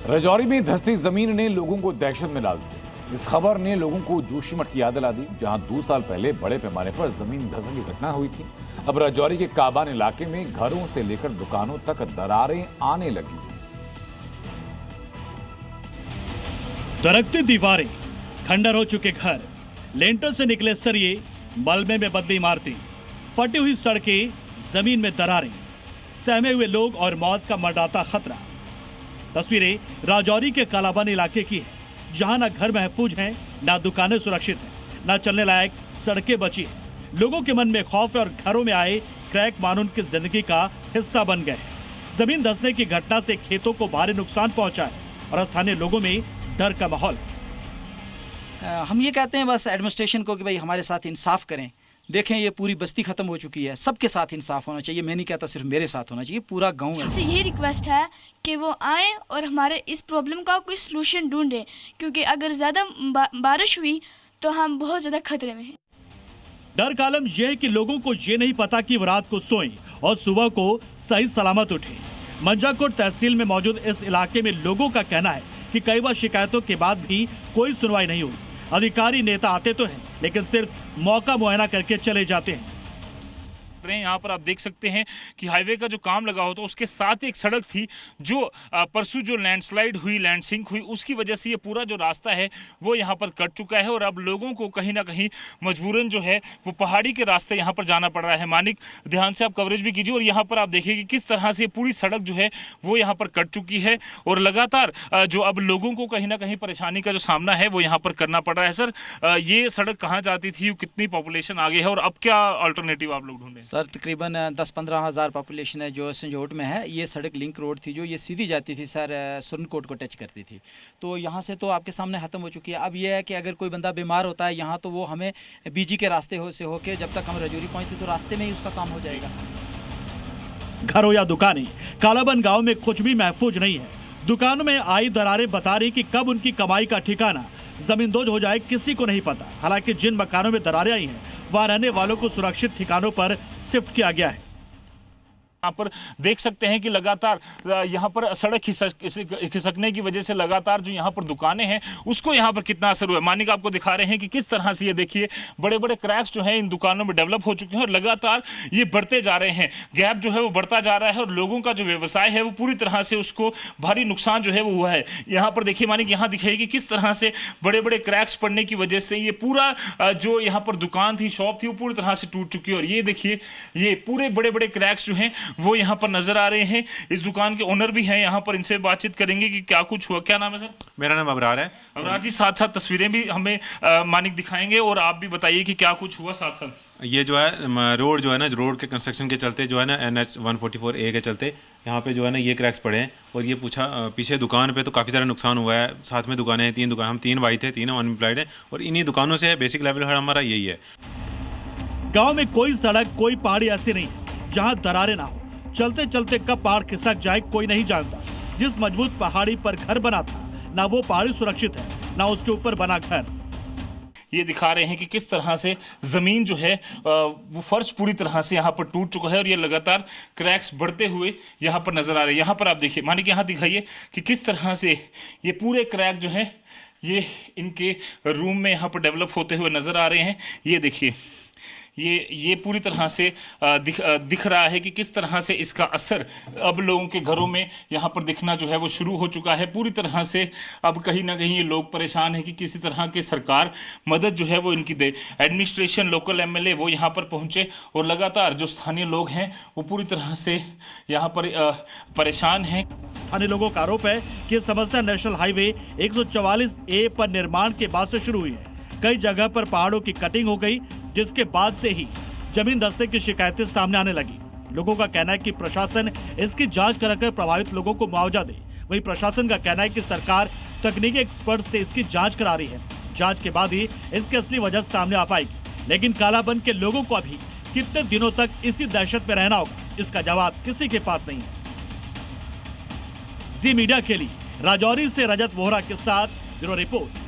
राजौरी में धंसती जमीन ने लोगों को दहशत में डाल दिया। इस खबर ने लोगों को जोशीमठ की याद दिला दी, जहां 2 साल पहले बड़े पैमाने पर जमीन धंसने की घटना हुई थी। अब राजौरी के काबान इलाके में घरों से लेकर दुकानों तक दरारें आने लगी हैं। दरकती दीवारें, खंडर हो चुके घर, लेंटर से निकले सरिये, मलबे में बदली इमारतें, फटी हुई सड़कें, जमीन में दरारें, सहमे हुए लोग और मौत का मंडराता खतरा। तस्वीरें राजौरी के कालाबन इलाके की है, जहां न घर महफूज हैं, न दुकानें सुरक्षित हैं, न चलने लायक सड़कें बची हैं। लोगों के मन में खौफ है और घरों में आए क्रैक मानून की जिंदगी का हिस्सा बन गए। जमीन धंसने की घटना से खेतों को भारी नुकसान पहुंचा है और स्थानीय लोगों में डर का माहौल है। हम ये कहते हैं बस एडमिनिस्ट्रेशन को कि भाई हमारे साथ इंसाफ करें। देखें, ये पूरी बस्ती खत्म हो चुकी है, सबके साथ इंसाफ होना चाहिए। मैं नहीं कहता सिर्फ मेरे साथ होना चाहिए, पूरा गांव है। यही रिक्वेस्ट है कि वो आए और हमारे इस प्रॉब्लम का कोई सलूशन ढूंढें, क्योंकि अगर ज़्यादा बारिश हुई तो हम बहुत ज़्यादा खतरे में हैं। डर का आलम यह है कि लोगों को ये नहीं पता कि वो रात को सोएं और सुबह को सही सलामत उठें। मंजाकोट तहसील में मौजूद इस इलाके में लोगों का कहना है कि कई बार शिकायतों के बाद भी कोई सुनवाई नहीं हुई। अधिकारी नेता आते तो हैं, लेकिन सिर्फ मौका मुआयना करके चले जाते हैं। यहाँ पर आप देख सकते हैं कि हाईवे का जो काम लगा हो तो उसके साथ एक सड़क थी जो परसों जो लैंडस्लाइड हुई, लैंड सिंक हुई, उसकी वजह से ये पूरा जो रास्ता है वो यहाँ पर कट चुका है और अब लोगों को कहीं ना कहीं मजबूरन जो है वो पहाड़ी के रास्ते यहाँ पर जाना पड़ रहा है। मानिक, ध्यान से आप कवरेज भी कीजिए और यहाँ पर आप देखिए कि किस तरह से पूरी सड़क जो है वो यहाँ पर कट चुकी है और लगातार जो अब लोगों को कहीं ना कहीं परेशानी का जो सामना है वो यहाँ पर करना पड़ रहा है। सर, ये सड़क कहाँ जाती थी, कितनी पॉपुलेशन आगे है और अब क्या अल्टरनेटिव आप लोग ढूंढें? सर, तकरीबन 10-15 हज़ार पॉपुलेशन है जो संजोट में है। ये सड़क लिंक रोड थी जो ये सीधी जाती थी सर, सुरनकोट को टच करती थी। तो यहाँ से तो आपके सामने ख़त्म हो चुकी है। अब ये है कि अगर कोई बंदा बीमार होता है यहाँ, तो वो हमें बीजी के रास्ते से होके जब तक हम राजौरी पहुँचते तो रास्ते में ही उसका काम हो जाएगा। घरों या दुकानें, कालाबन गाँव में कुछ भी महफूज नहीं है। दुकानों में आई दरारें बता रही कि कब उनकी कमाई का ठिकाना जमींदोज हो जाए किसी को नहीं पता। हालांकि जिन मकानों में दरारें आई हैं वहां रहने वालों को सुरक्षित ठिकानों पर शिफ्ट किया गया है। यहाँ पर देख सकते हैं कि लगातार यहाँ पर सड़क खिसकने की वजह से लगातार जो यहाँ पर दुकानें हैं उसको यहाँ पर कितना असर हुआ है। मानिक आपको दिखा रहे हैं कि किस तरह से ये देखिए बड़े बड़े क्रैक्स जो हैं इन दुकानों में डेवलप हो चुके हैं और लगातार ये बढ़ते जा रहे हैं। गैप जो है वो बढ़ता जा रहा है और लोगों का जो व्यवसाय है वो पूरी तरह से उसको भारी नुकसान जो है वो हुआ है। यहाँ पर देखिए मानिक, यहाँ दिखाइए कि किस तरह से बड़े बड़े क्रैक्स पड़ने की वजह से ये पूरा जो यहाँ पर दुकान थी, शॉप थी, वो पूरी तरह से टूट चुकी है। और ये देखिए ये पूरे बड़े बड़े क्रैक्स जो हैं वो यहाँ पर नजर आ रहे हैं। इस दुकान के ओनर भी हैं यहाँ पर, इनसे बातचीत करेंगे कि क्या कुछ हुआ। क्या नाम है सर? मेरा नाम अबरार है। अबरार जी, साथ साथ तस्वीरें भी हमें मानिक दिखाएंगे और आप भी बताइए कि क्या कुछ हुआ साथ साथ। ये जो है रोड जो है ना, रोड के कंस्ट्रक्शन के चलते जो है ना NH 144A के चलते यहाँ पे जो है ना ये क्रैक्स पड़े हैं और ये पीछे दुकान पे तो काफ़ी सारा नुकसान हुआ है। साथ में दुकानें हैं, 3 दुकान, हम 3 भाई थे, 3 अनएम्प्लॉयड हैं और इन्हीं दुकानों से बेसिक लेवल हमारा यही है। गाँव में कोई सड़क, कोई पहाड़ी ऐसी नहीं जहाँ दरारें ना हो। चलते चलते कब पहाड़ खिसक जाए कोई नहीं जानता। जिस मजबूत पहाड़ी पर घर बना था, ना वो पहाड़ी सुरक्षित है, ना उसके ऊपर बना घर। ये दिखा रहे हैं कि किस तरह से जमीन जो है वो फर्श पूरी तरह से यहाँ पर टूट चुका है और ये लगातार क्रैक्स बढ़ते हुए यहाँ पर नजर आ रहे हैं। यहाँ पर आप देखिए मानिक, यहाँ दिखाइए कि किस तरह से ये पूरे क्रैक जो है ये इनके रूम में यहाँ पर डेवलप होते हुए नजर आ रहे हैं। ये देखिए ये पूरी तरह से दिख रहा है कि किस तरह से इसका असर अब लोगों के घरों में यहाँ पर दिखना जो है वो शुरू हो चुका है। पूरी तरह से अब कहीं ना कहीं ये लोग परेशान हैं कि किसी तरह की सरकार मदद जो है वो इनकी दे। एडमिनिस्ट्रेशन, लोकल MLA वो यहाँ पर पहुँचे और लगातार जो स्थानीय लोग हैं वो पूरी तरह से यहाँ पर परेशान हैं। स्थानीय लोगों का आरोप है कि समस्या नेशनल हाईवे 144A पर निर्माण के बाद से शुरू हुई है। कई जगह पर पहाड़ों की कटिंग हो गई, जिसके बाद से ही जमीन धंसने की शिकायतें सामने आने लगी। लोगों का कहना है कि प्रशासन इसकी जांच कराकर प्रभावित लोगों को मुआवजा दे। वहीं प्रशासन का कहना है कि सरकार तकनीकी एक्सपर्ट से इसकी जांच करा रही है। जांच के बाद ही इसकी असली वजह सामने आ पाएगी। लेकिन कालाबन के लोगों को अभी कितने दिनों तक इसी दहशत में रहना होगा, इसका जवाब किसी के पास नहीं है। जी मीडिया के लिए राजौरी से रजत वोहरा के साथ ब्यूरो रिपोर्ट।